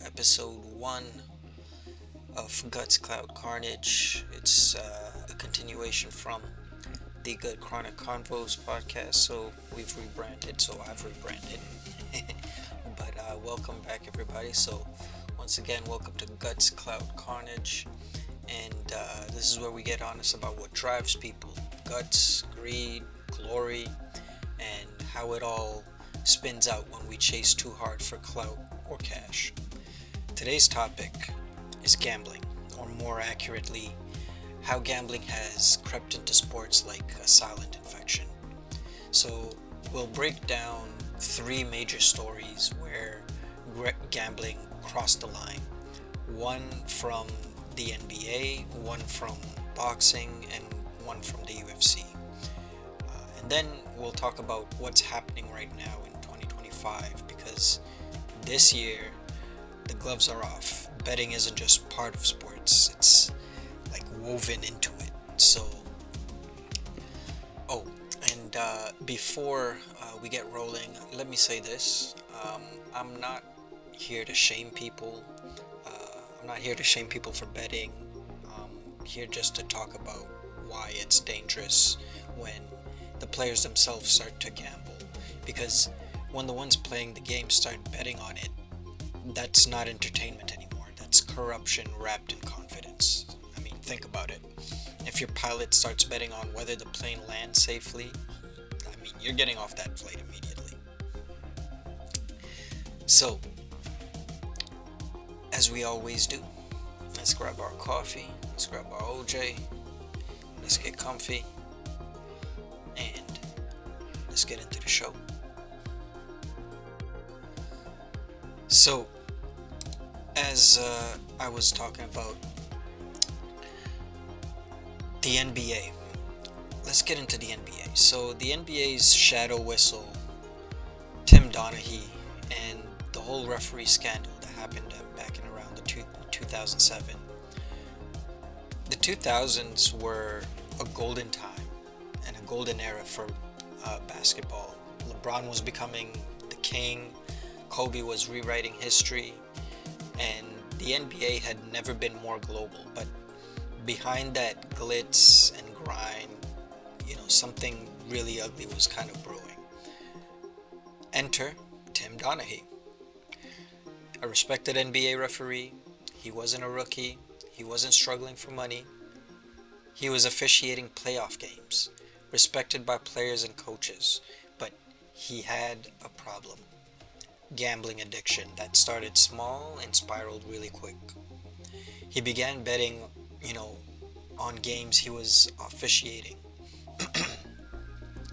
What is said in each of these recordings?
episode 1 of Guts.Clout.Carnage. It's a continuation from the Good Chronic Convos podcast, so we've rebranded, so I've rebranded. But welcome back, everybody. So, once again, welcome to Guts.Clout.Carnage, and this is where we get honest about what drives people: guts, greed, glory, and how it all spins out when we chase too hard for clout or cash. Today's topic is gambling, or more accurately, how gambling has crept into sports like a silent infection. So, we'll break down 3 major stories where gambling crossed the line. One from the NBA, one from boxing, and one from the UFC. And then we'll talk about what's happening right now in 2025, because this year the gloves are off. Betting isn't just part of sports, it's like woven into it. So, and before we get rolling, let me say this. I'm not here to shame people. I'm not here to shame people for betting. I'm here just to talk about why it's dangerous when the players themselves start to gamble. Because when the ones playing the game start betting on it, that's not entertainment anymore. That's corruption wrapped in confidence. I mean, think about it. If your pilot starts betting on whether the plane lands safely, I mean, you're getting off that flight immediately. So, as we always do, let's grab our coffee, let's grab our OJ, let's get comfy, and let's get into the show. So, as I was talking about the NBA, let's get into the NBA. So, the NBA's shadow whistle, Tim Donaghy, and the whole referee scandal that happened back in around the 2007. The 2000s were a golden time and a golden era for basketball. LeBron was becoming the king, Kobe was rewriting history, and the NBA had never been more global. But behind that glitz and grind, something really ugly was kind of brewing. Enter Tim Donaghy, a respected NBA referee. He wasn't a rookie. He wasn't struggling for money. He was officiating playoff games, respected by players and coaches, but he had a problem. Gambling addiction that started small and spiraled really quick. He began betting, on games he was officiating.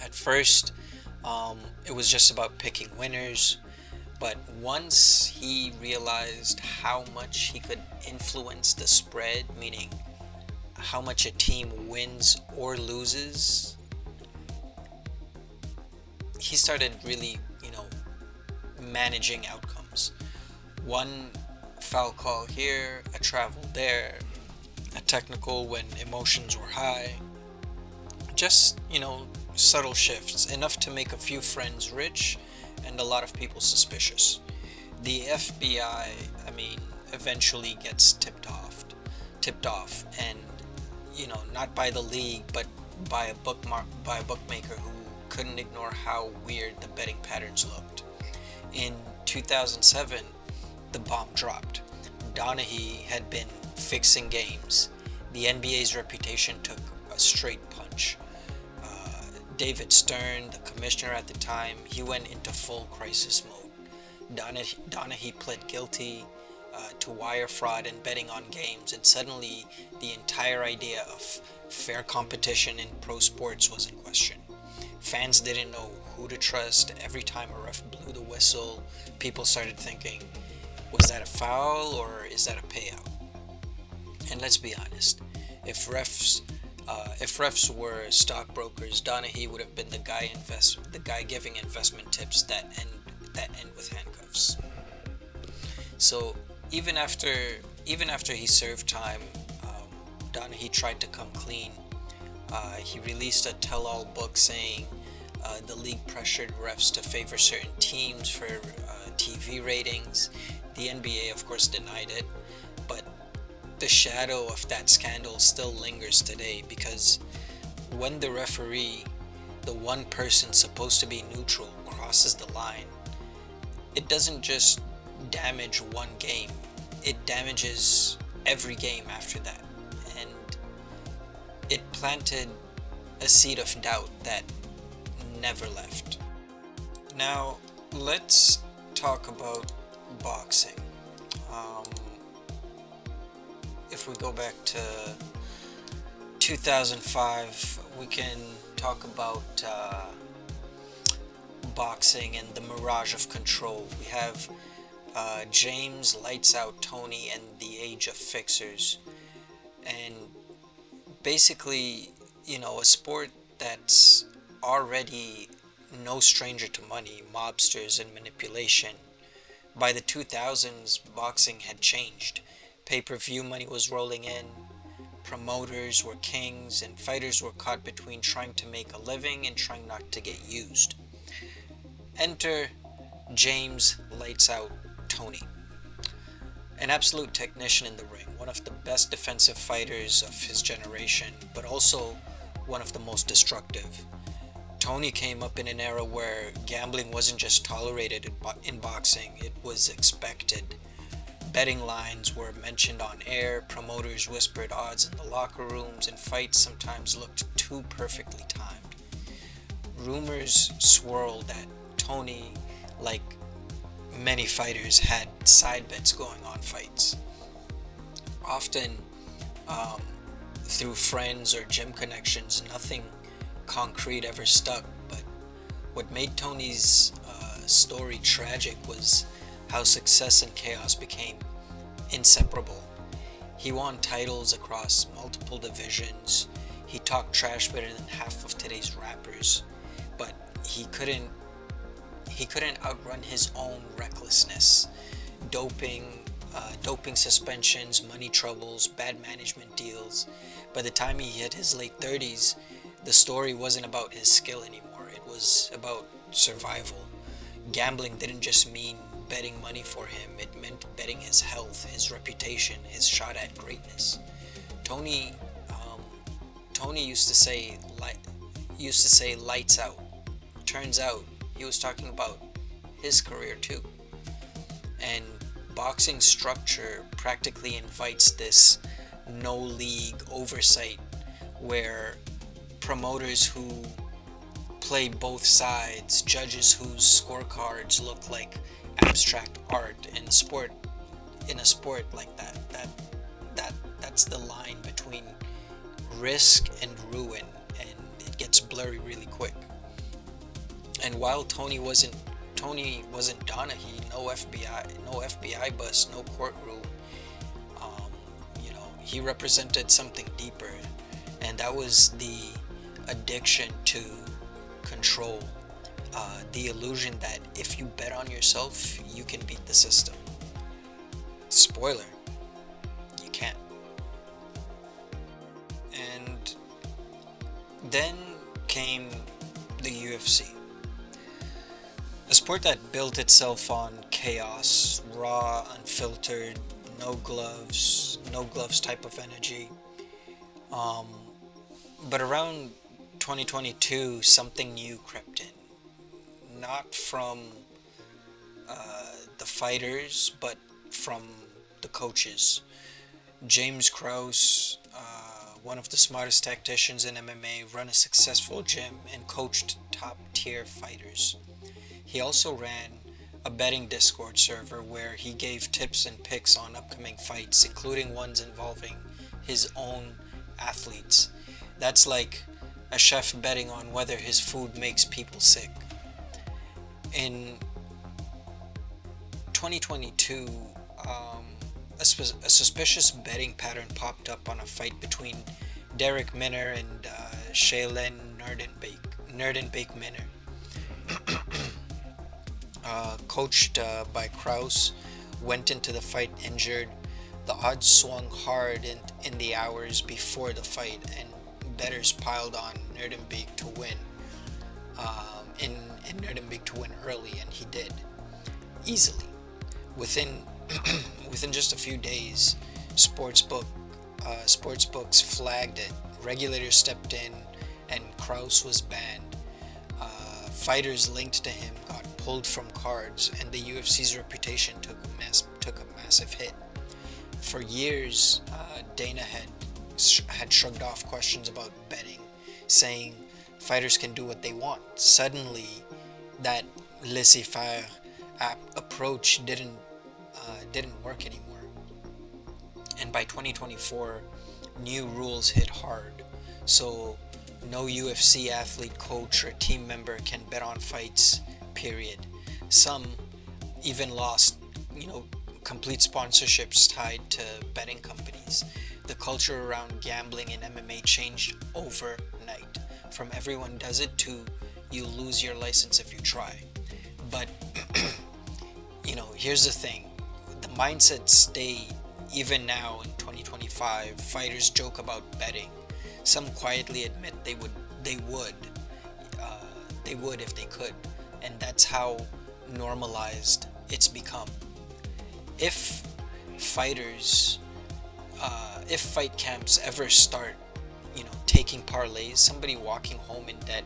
At first, it was just about picking winners, but once he realized how much he could influence the spread, meaning how much a team wins or loses, he started really, managing outcomes. One foul call here, a travel there, a technical when emotions were high. Just, subtle shifts, enough to make a few friends rich and a lot of people suspicious. The FBI, eventually gets tipped off, and not by the league, but by a bookmaker who couldn't ignore how weird the betting patterns looked. In 2007, the bomb dropped. Donaghy had been fixing games. The NBA's reputation took a straight punch. David Stern, the commissioner at the time, he went into full crisis mode. Donaghy pled guilty to wire fraud and betting on games, and suddenly the entire idea of fair competition in pro sports was in question. Fans didn't know who to trust. Every time a ref blew the whistle, people started thinking, was that a foul or is that a payout? And let's be honest, if refs were stockbrokers, Donaghy would have been the guy giving investment tips that end with handcuffs. So even after he served time, Donaghy tried to come clean. He released a tell-all book saying the league pressured refs to favor certain teams for TV ratings. The NBA, of course, denied it, but the shadow of that scandal still lingers today, because when the referee, the one person supposed to be neutral, crosses the line, it doesn't just damage one game, it damages every game after that. And it planted a seed of doubt that never left. Now, let's talk about boxing. Um, if we go back to 2005, we can talk about boxing and the mirage of control. We have James Lights Out Tony and the Age of Fixers. And basically, a sport that's already no stranger to money, mobsters, and manipulation. By the 2000s, boxing had changed. Pay-per-view money was rolling in, promoters were kings, and fighters were caught between trying to make a living and trying not to get used. Enter James Lights Out Tony, an absolute technician in the ring, one of the best defensive fighters of his generation, but also one of the most destructive. Tony came up in an era where gambling wasn't just tolerated in boxing, it was expected. Betting lines were mentioned on air, promoters whispered odds in the locker rooms, and fights sometimes looked too perfectly timed. Rumors swirled that Tony, like many fighters, had side bets going on fights. Often, through friends or gym connections, nothing concrete ever stuck. But what made Tony's story tragic was how success and chaos became inseparable. He won titles across multiple divisions. He talked trash better than half of today's rappers, but he couldn't outrun his own recklessness. Doping suspensions, money troubles, bad management deals. By the time he hit his late 30s, the story wasn't about his skill anymore. It was about survival. Gambling didn't just mean betting money for him. It meant betting his health, his reputation, his shot at greatness. Tony used to say lights out. Turns out he was talking about his career too. And boxing structure practically invites this no league oversight, where promoters who play both sides, judges whose scorecards look like abstract art in a sport like that's the line between risk and ruin, and it gets blurry really quick. And while Tony wasn't Donaghy, no FBI bust, no courtroom, he represented something deeper, and that was the addiction to control, the illusion that if you bet on yourself, you can beat the system. Spoiler, you can't. And then came the UFC, a sport that built itself on chaos, raw, unfiltered, no gloves type of energy. But around 2022, something new crept in. Not from the fighters, but from the coaches. James Krause, one of the smartest tacticians in MMA, ran a successful gym and coached top-tier fighters. He also ran a betting Discord server where he gave tips and picks on upcoming fights, including ones involving his own athletes. That's like a chef betting on whether his food makes people sick. In 2022, a suspicious betting pattern popped up on a fight between Derek Minner and Shaylin Nerdenbake Minner. Coached by Krause, went into the fight injured. The odds swung hard in the hours before the fight, and bettors piled on Nerdenbake to win. In Nerdenbake to win early, and he did easily. Within within just a few days, sportsbook sports books flagged it. Regulators stepped in, and Kraus was banned. Fighters linked to him got pulled from cards, and the UFC's reputation took a massive hit. For years, Dana had shrugged off questions about betting, saying fighters can do what they want. Suddenly, that laissez-faire approach didn't work anymore. And by 2024, new rules hit hard. So no UFC athlete, coach, or team member can bet on fights, period. Some even lost, complete sponsorships tied to betting companies. The culture around gambling in MMA changed overnight. From everyone does it to you lose your license if you try. But, here's the thing. The mindset stayed. Even now in 2025, fighters joke about betting. Some quietly admit they would if they could, and that's how normalized it's become. If fight camps ever start, taking parlays, somebody walking home in debt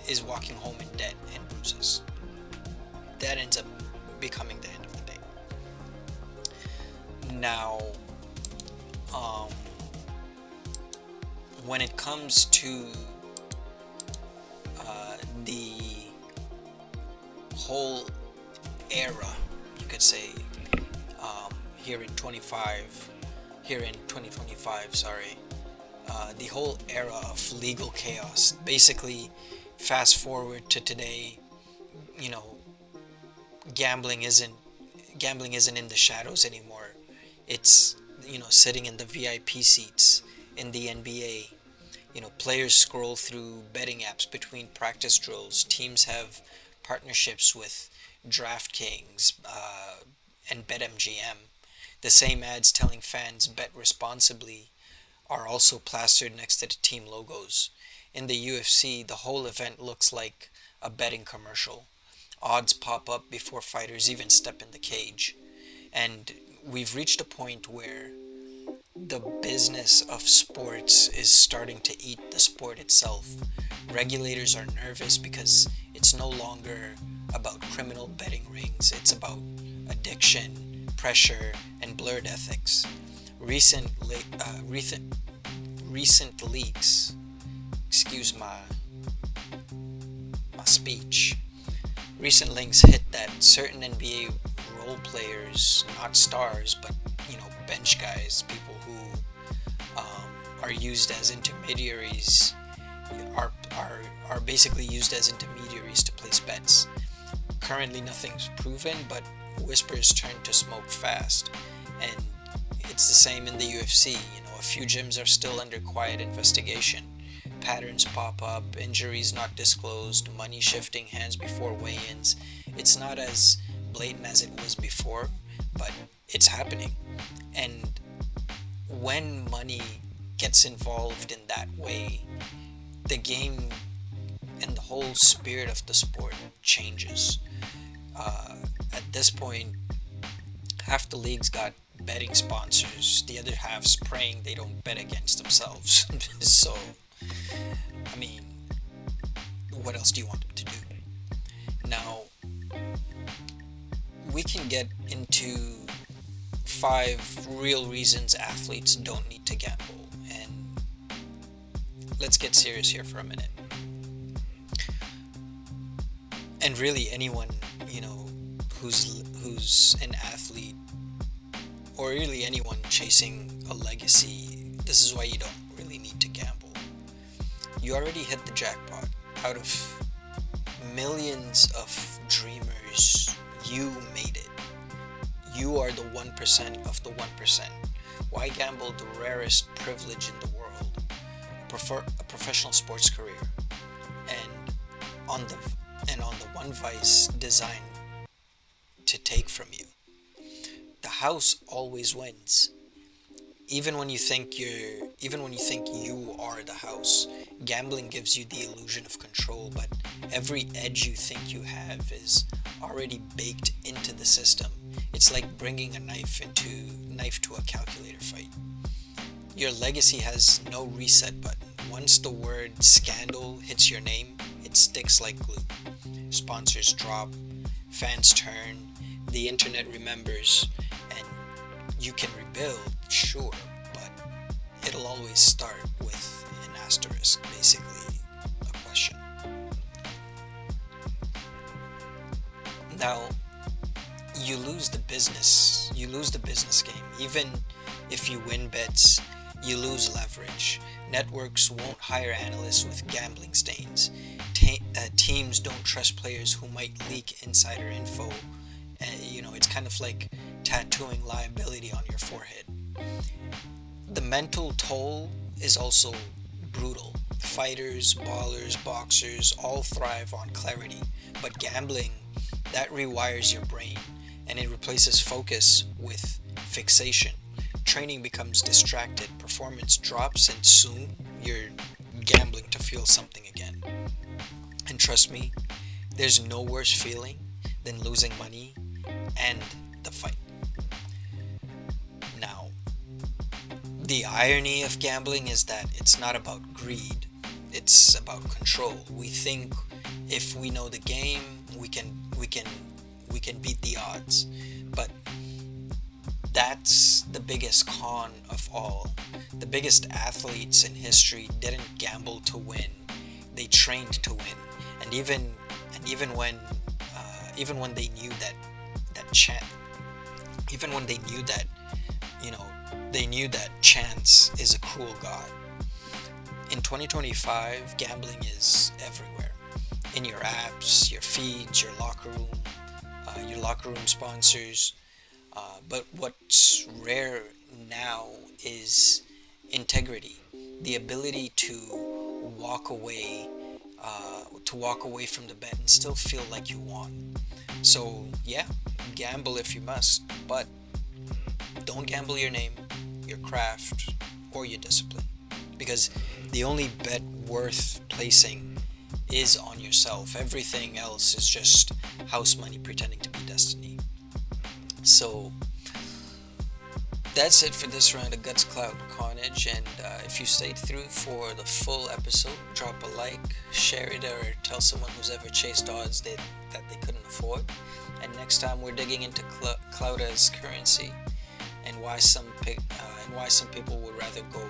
is walking home in debt and bruises. That ends up becoming the end of the day. Now, when it comes to the whole era, you could say, here in 2025, the whole era of legal chaos. Basically, fast forward to today, gambling isn't in the shadows anymore. It's sitting in the VIP seats in the NBA. Players scroll through betting apps between practice drills. Teams have partnerships with DraftKings and BetMGM. The same ads telling fans bet responsibly are also plastered next to the team logos. In the UFC, the whole event looks like a betting commercial. Odds pop up before fighters even step in the cage. And we've reached a point where the business of sports is starting to eat the sport itself. Regulators are nervous because it's no longer about criminal betting rings. It's about addiction, pressure, and blurred ethics. Recent leaks, excuse my speech. Recent links hit that certain NBA role players, not stars, but bench guys, people who are used as intermediaries, are basically used as intermediaries to place bets. Currently, nothing's proven, but whispers turn to smoke fast, and it's the same in the UFC. A few gyms are still under quiet investigation. Patterns pop up, injuries not disclosed, money shifting hands before weigh-ins. It's not as blatant as it was before, but it's happening. And when money gets involved in that way, the game and the whole spirit of the sport changes. At this point, half the leagues got betting sponsors, the other half's praying they don't bet against themselves. So, what else do you want them to do? Now, we can get into 5 real reasons athletes don't need to gamble, and let's get serious here for a minute. And really, anyone who's an athlete, or really anyone chasing a legacy, this is why you don't really need to gamble. You already hit the jackpot. Out of millions of dreamers, you made it. You are the 1% of the 1%. Why gamble the rarest privilege in the world? A professional sports career, and on the one vice designed to take from you. The house always wins. Even when you think you are the house, gambling gives you the illusion of control, but every edge you think you have is already baked into the system. It's like bringing a knife to a calculator fight. Your legacy has no reset button. Once the word scandal hits your name, it sticks like glue. Sponsors drop, fans turn, the internet remembers, and you can rebuild, sure, but it'll always start with an asterisk, basically a question. Now, you lose the business game. Even if you win bets, you lose leverage. Networks won't hire analysts with gambling stains. Teams don't trust players who might leak insider info. It's kind of like tattooing liability on your forehead. The mental toll is also brutal. Fighters, ballers, boxers all thrive on clarity, but gambling, that rewires your brain and it replaces focus with fixation. Training becomes distracted, performance drops, and soon you're gambling to feel something again. And trust me, there's no worse feeling than losing money and the fight. Now, the irony of gambling is that it's not about greed, it's about control. We think if we know the game, we can beat the odds. But that's the biggest con of all. The biggest athletes in history didn't gamble to win; they trained to win. And even when they knew they knew that chance is a cruel god. In 2025, gambling is everywhere. In your apps, your feeds, your locker room sponsors. But what's rare now is integrity, the ability to walk away from the bet and still feel like you won. So yeah, gamble if you must, but don't gamble your name, your craft, or your discipline, because the only bet worth placing is on yourself. Everything else is just house money pretending to be destiny. So that's it for this round of Guts.Clout.Carnage, and if you stayed through for the full episode, drop a like, share it, or tell someone who's ever chased odds that they couldn't afford. And next time we're digging into clout as currency, and why some people would rather go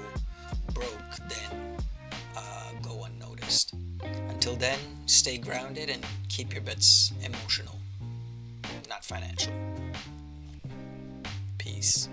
broke than go unnoticed. Until then, stay grounded and keep your bets emotional, not financial. Peace.